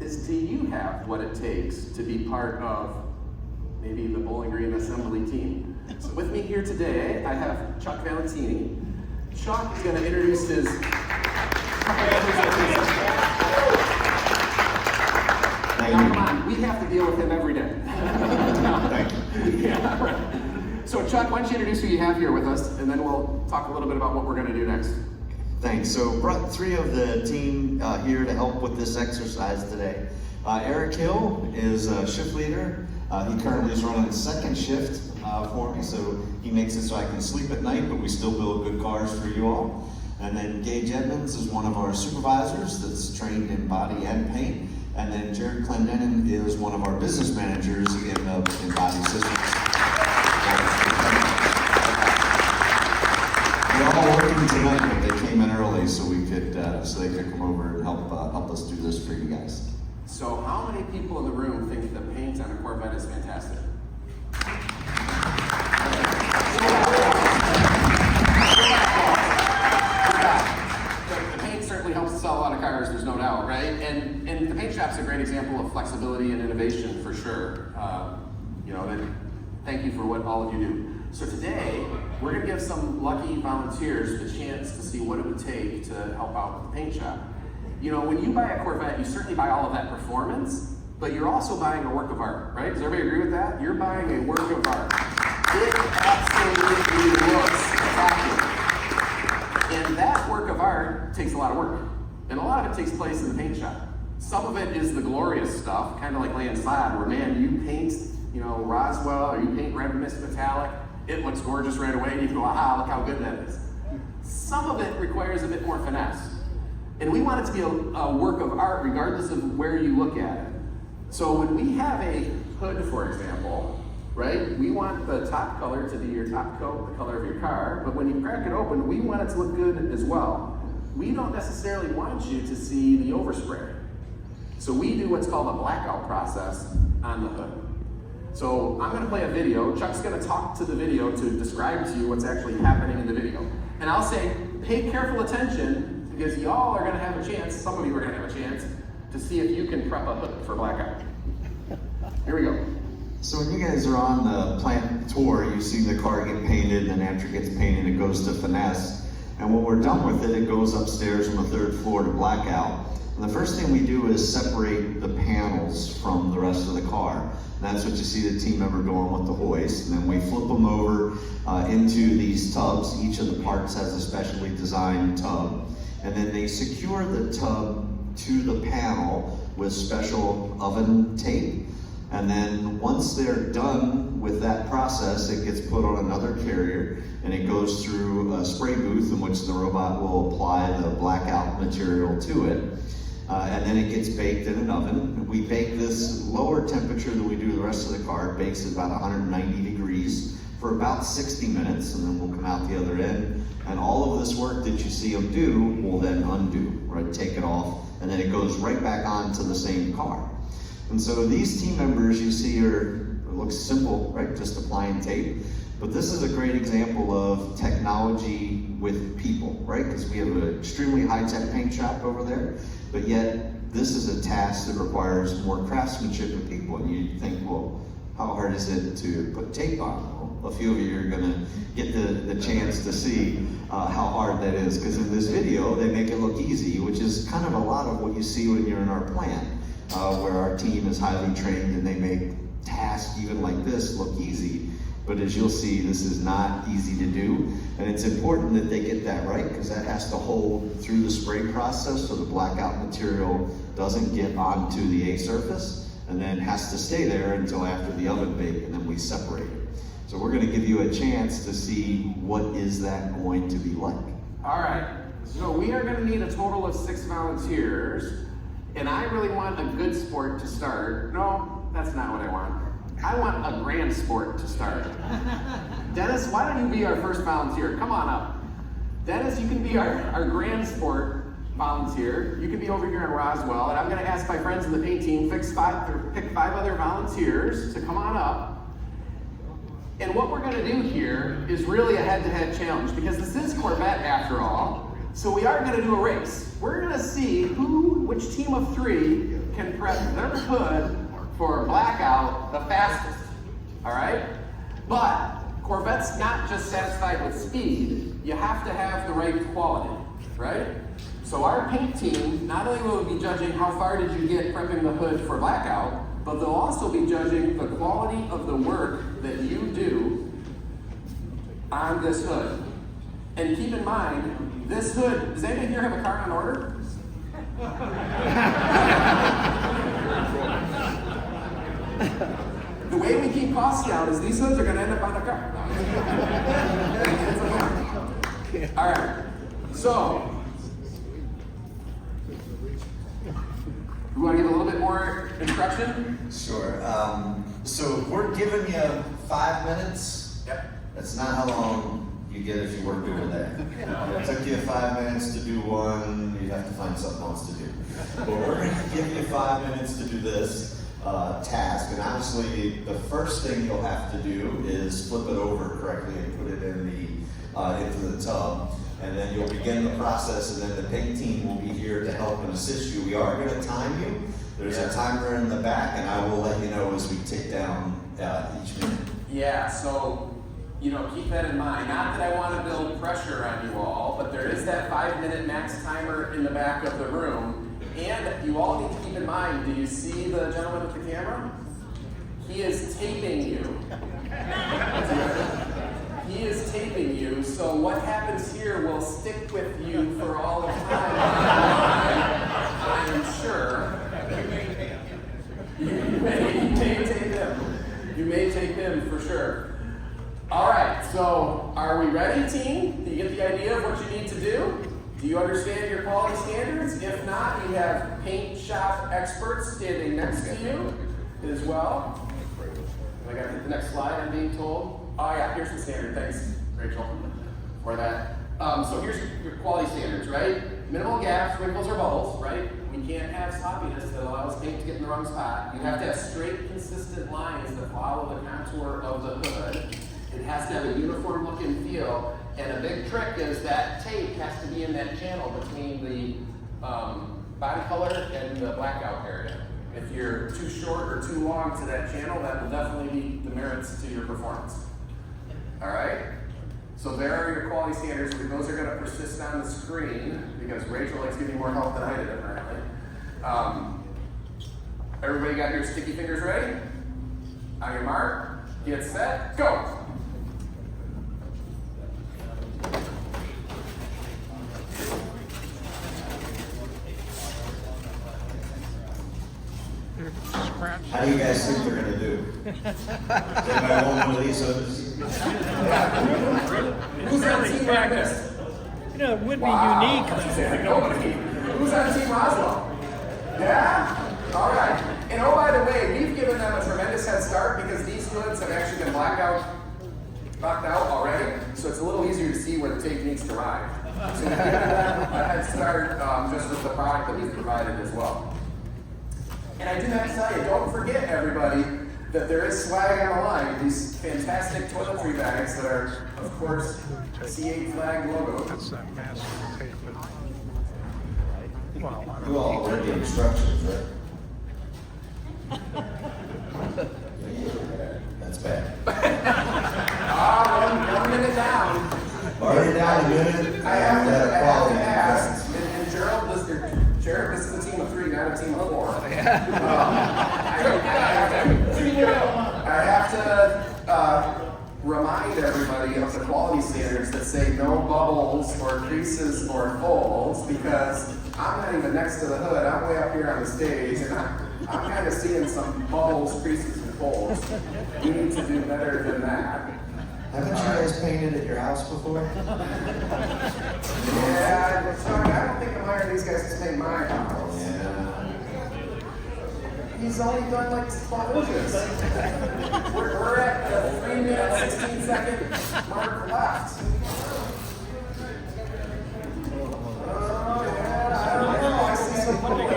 is, do you have what it takes to be part of maybe the Bowling Green assembly team? So with me here today, I have Chuck Valentini. Chuck is going to introduce his... Now, come on, we have to deal with him every day. Yeah, right. So Chuck, why don't you introduce who you have here with us, and then we'll talk a little bit about what we're going to do next. Thanks. So brought three of the team here to help with this exercise today. Eric Hill is a shift leader. He currently is running second shift for me, so he makes it so I can sleep at night, but we still build good cars for you all. And then Gabe Edmunds is one of our supervisors that's trained in body and paint. And then Jared Clendon is one of our business managers in body systems. They're all working tonight, but they came in early so we could, so they could come over and help us do this for you guys. So, how many people in the room think the paint on a Corvette is fantastic? The paint certainly helps to sell a lot of cars, there's no doubt, right? And the paint shop's a great example of flexibility and innovation for sure. Thank you for what all of you do. So today, we're going to give some lucky volunteers the chance to see what it would take to help out with the paint shop. You know, when you buy a Corvette, you certainly buy all of that performance, but you're also buying a work of art, right? Does everybody agree with that? You're buying a work of art. It absolutely looks spectacular. And that work of art takes a lot of work. And a lot of it takes place in the paint shop. Some of it is the glorious stuff, kind of like laying sod, where man, you paint, Roswell, or you paint red mist metallic, it looks gorgeous right away, and you go, aha, look how good that is. Some of it requires a bit more finesse. And we want it to be a work of art regardless of where you look at it. So when we have a hood, for example, right, we want the top color to be your top coat, the color of your car, but when you crack it open, we want it to look good as well. We don't necessarily want you to see the overspray. So we do what's called a blackout process on the hood. So I'm going to play a video. Chuck's going to talk to the video to describe to you what's actually happening in the video. And I'll say, pay careful attention, because y'all are going to have a chance, some of you are going to have a chance, to see if you can prep a hood for blackout. Here we go. So when you guys are on the plant tour, you see the car get painted, and after it gets painted, it goes to finesse. And when we're done with it, it goes upstairs on the third floor to blackout. And the first thing we do is separate the panels from the rest of the car. And that's what you see the team member doing with the hoist. And then we flip them over into these tubs. Each of the parts has a specially designed tub. And then they secure the tub to the panel with special oven tape. And then once they're done with that process, it gets put on another carrier and it goes through a spray booth in which the robot will apply the blackout material to it. And then it gets baked in an oven. We bake this lower temperature than we do the rest of the car. It bakes at about 190 degrees for about 60 minutes, and then we'll come out the other end. And all of this work that you see them do will then undo, right? Take it off, and then it goes right back onto the same car. And so these team members you see it looks simple, right? Just applying tape. But this is a great example of technology with people, right? Because we have an extremely high-tech paint shop over there, but yet this is a task that requires more craftsmanship of people. And you think, well, how hard is it to put tape on? Well, a few of you are gonna get the chance to see how hard that is, because in this video, they make it look easy, which is kind of a lot of what you see when you're in our plant, where our team is highly trained and they make tasks even like this look easy. But as you'll see, this is not easy to do. And it's important that they get that right, because that has to hold through the spray process so the blackout material doesn't get onto the A surface, and then has to stay there until after the oven bake, and then we separate it. So we're gonna give you a chance to see what is that going to be like. All right, so we are gonna need a total of 6 volunteers, and I really want a good sport to start. No, that's not what I want. I want a grand sport to start. Dennis, why don't you be our first volunteer? Come on up. Dennis, you can be our grand sport volunteer. You can be over here in Roswell, and I'm gonna ask my friends in the paint team, pick 5 other volunteers to come on up. And what we're gonna do here is really a head-to-head challenge, because this is Corvette after all. So we are gonna do a race. We're gonna see which team of 3 can prep their hood for Blackout the fastest, all right? But Corvette's not just satisfied with speed, you have to have the right quality, right? So our paint team, not only will be judging how far did you get prepping the hood for Blackout, but they'll also be judging the quality of the work that you do on this hood. And keep in mind, this hood, does anybody here have a car on order? The way we keep costs down is these hoods are gonna end up on the car. All right, so, you want to give a little bit more instruction? Sure. So we're giving you 5 minutes. Yep. That's not how long you get if you work over there. It took you 5 minutes to do one, you'd have to find something else to do. But we're going to give you 5 minutes to do this task. And honestly, the first thing you'll have to do is flip it over correctly and put it in into the tub. And then you'll begin the process, and then the paint team will be here to help and assist you. We are going to time you. There's a timer in the back, and I will let you know as we tick down each minute. Yeah, so, keep that in mind. Not that I want to build pressure on you all, but there is that 5-minute max timer in the back of the room. And you all need to keep in mind, do you see the gentleman with the camera? He is taping you. He is taping you, so what happens here will stick with you for all of time. I am sure. You may take them. You may take them for sure. All right, so are we ready, team? Do you get the idea of what you need to do? Do you understand your quality standards? If not, we have paint shop experts standing next to you as well. I got to hit the next slide, I'm being told. Oh yeah, here's the standard. Thanks, Rachel, for that. So here's your quality standards, right? Minimal gaps, wrinkles, or bubbles, right? We can't have sloppiness that allows paint to get in the wrong spot. You have to have straight, consistent lines that follow the contour of the hood. It has to have a uniform look and feel. And a big trick is that tape has to be in that channel between the body color and the Blackout area. If you're too short or too long to that channel, that will definitely be demerits to your performance. All right? So there are your quality standards. Those are going to persist on the screen because Rachel likes giving more help than I did, apparently. Everybody got your sticky fingers ready? On your mark, get set, go! How do you guys think they're going to do? Does anybody want one of these hoods? Who's on Team Magnus? It would be unique. Nobody. Who's on Team Oswald? Yeah? All right. And oh, by the way, we've given them a tremendous head start because these hoods have actually been blacked out already, so it's a little easier to see where the tape needs to ride. So we've given them a head start just with the product that we've provided as well. And I do have to tell you, don't forget, everybody, that there is swag on the line. These fantastic toiletry bags that are, of course, C8 flag logo. That's that massive tape. Well, You all read the instructions, right? That's bad. One minute down. Already down a minute. I have to ask, and Gerald, this is a team of 3, not a team of 4. I have to remind everybody of the quality standards that say no bubbles or creases or folds because I'm not even next to the hood. I'm way up here on the stage and I'm kind of seeing some bubbles, creases, and folds. We need to do better than that. Haven't you guys painted at your house before? Yeah, I don't think I'm hiring these guys to paint my house. Yeah. He's only done like 12 inches. We're at the 3 minute, 16 second mark left. Oh yeah, I don't know. I see some bubbles.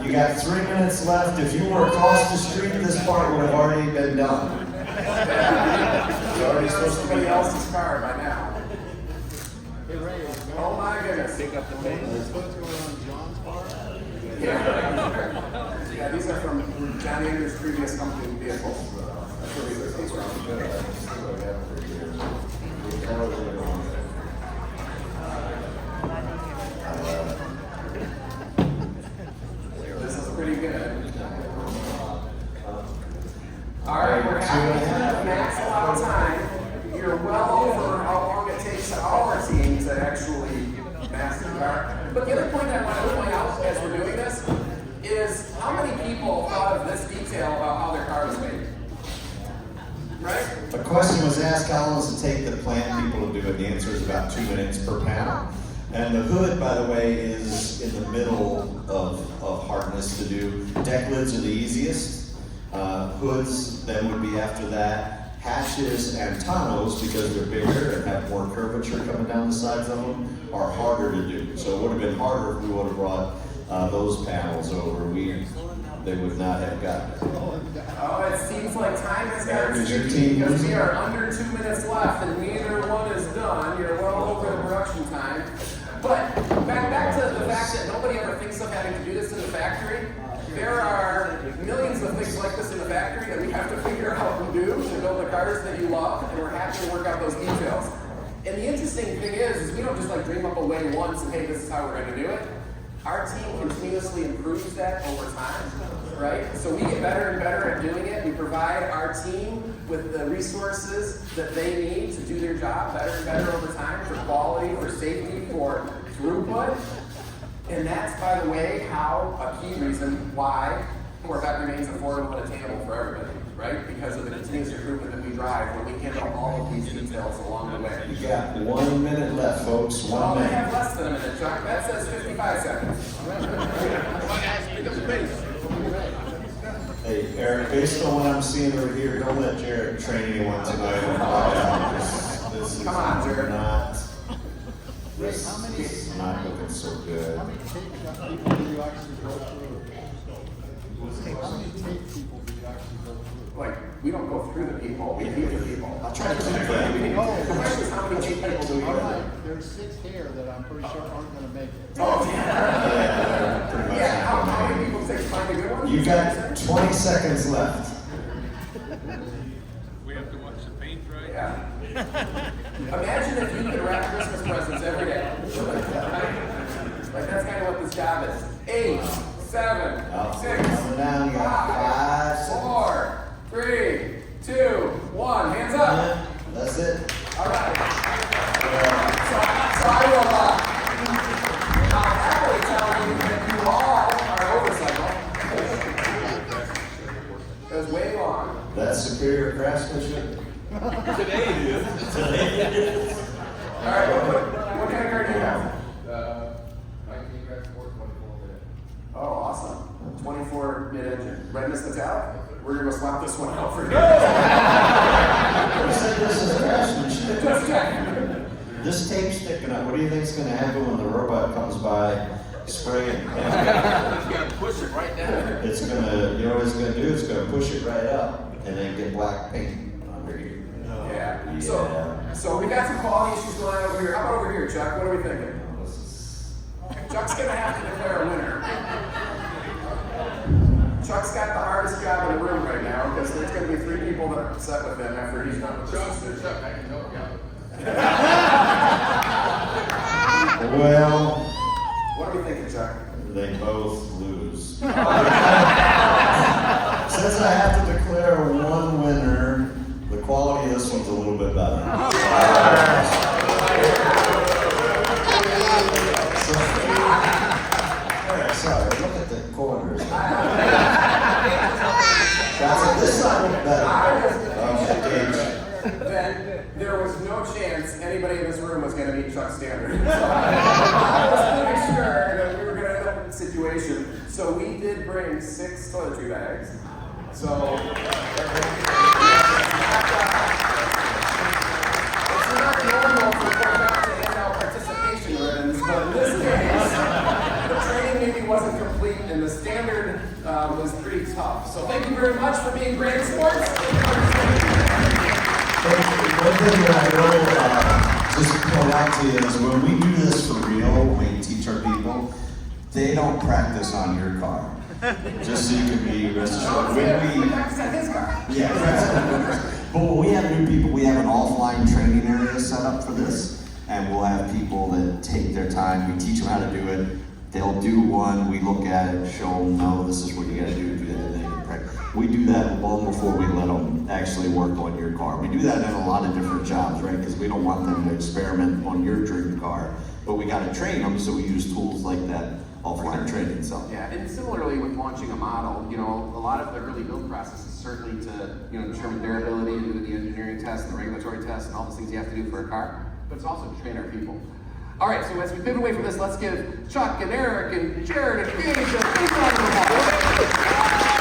You got 3 minutes left. If you were across the street, this part would have already been done. It's already supposed to be else's car by now. Oh my goodness. Pick up the paint. Yeah, these are from John Andrews' previous company vehicles. That's where these are from. This is pretty good. All right, we're happy to max out time. You're well over how long it takes our team to actually master the car. But the other point I want to point out as we're doing this is how many people thought of this detail about how their car was made? Right? A question was asked, how long does it take the plant people to do it? The answer is about 2 minutes per panel. And the hood, by the way, is in the middle of hardness to do. Deck lids are the easiest. Hoods then would be after that. Hatches and tonneaus, because they're bigger and have more curvature coming down the sides of them, are harder to do. So it would have been harder if we would have brought those panels over. They would not have gotten it. Oh, it seems like time has got Is your sticky team because we losing? are under 2 minutes left and neither one is done. You're well over the production time. But back to the fact that nobody ever thinks of having to do this in the factory. There are millions of things like this in the factory that we have to figure out and do to build the cars that you love, and we're happy to work out those details. And the interesting thing is we don't just like dream up a way once and hey, this is how we're going to do it. Our team continuously improves that over time, right? So we get better and better at doing it. We provide our team with the resources that they need to do their job better and better over time for quality, for safety, for throughput. And that's, by the way, how a key reason why Corvette remains affordable and attainable for everybody, right? Because of the continuous improvement that we drive when we handle all of these details along the way. You got 1 minute left, folks. Well, 1 they minute. have less than a minute, Chuck. That says 55 seconds. Hey, Eric, based on what I'm seeing over here, don't let Jared train anyone tonight. This is Come on, Jared. This is not looking so good. How many tape people do you actually go through? How many tape people do you actually go through? Like, we don't go through the people, we meet the people. I'll try to keep that. The question is, how many cheap people do we go through? There's 6 here that I'm pretty sure aren't going to make it. Oh, yeah. Yeah, pretty much. Yeah, how many people take to find a good one? You got 20 seconds left. We have to watch the paint dry. Yeah. Imagine if you could wrap Christmas presents every day. Like, that's kind of what this job is. 8, 7, Oh, 6, coming down, you got 5 seconds. 4, 3, 2, 1. Hands up. That's it. All right. So I will I'll happily tell you that you all are overcycle. It was way long. That's superior craftsmanship. Today it is. All right, what kind of car do you have? 19 grams, 24 minutes. Oh, awesome. 24 mid-engine. Redness metallic? We're going to go swap this one out for you. You said this is craftsmanship. Just check. This tape's sticking up. What do you think's going to happen when the robot comes by spraying? You gotta push it right down. It's going to, you know what it's going to do? It's going to push it right up and then get black paint under here. Yeah. Yeah. So we got some quality issues going on over here. How about over here, Chuck? What are we thinking? Chuck's going to have to declare a winner. Chuck's got the hardest job in the room right now because there's going to be 3 people that are upset with him after he's done with Chuck, this. Chuck, I can help you out. Well, What are we thinking, Chuck? they both lose. Since I have to declare one winner, the quality of this one's a little bit better. Sorry, look at the corners. That's it. This side looked better. Okay, Then there was no chance anybody in this room was going to meet Chuck's standard. So I was pretty sure that we were going to end up in a situation. So we did bring 6 toiletry bags. So it's not normal for Corvette to hand out participation ribbons, but in this case, the training maybe wasn't complete and the standard was pretty tough. So thank you very much for being great sports. One thing that I will just point point out to you is when we do this for real, when we teach our people, they don't practice on your car. Just so you can be rest assured. When we practice on his car. Yeah, but when we have new people, we have an offline training area set up for this, and we'll have people that take their time. We teach them how to do it. They'll do one, we look at it, show them, no, this is what you gotta do that, and they can practice. We do that long before we let them actually work on your car. We do that in a lot of different jobs, right? Because we don't want them to experiment on your dream car, but we gotta train them, so we use tools like that offline training, so. Yeah, and similarly with launching a model, you know, a lot of the early build process is certainly to, you know, determine durability and do the engineering tests and the regulatory tests and all those things you have to do for a car, but it's also to train our people. All right, so as we pivot away from this, let's give Chuck and Eric and Jared and Gabe a big round of applause.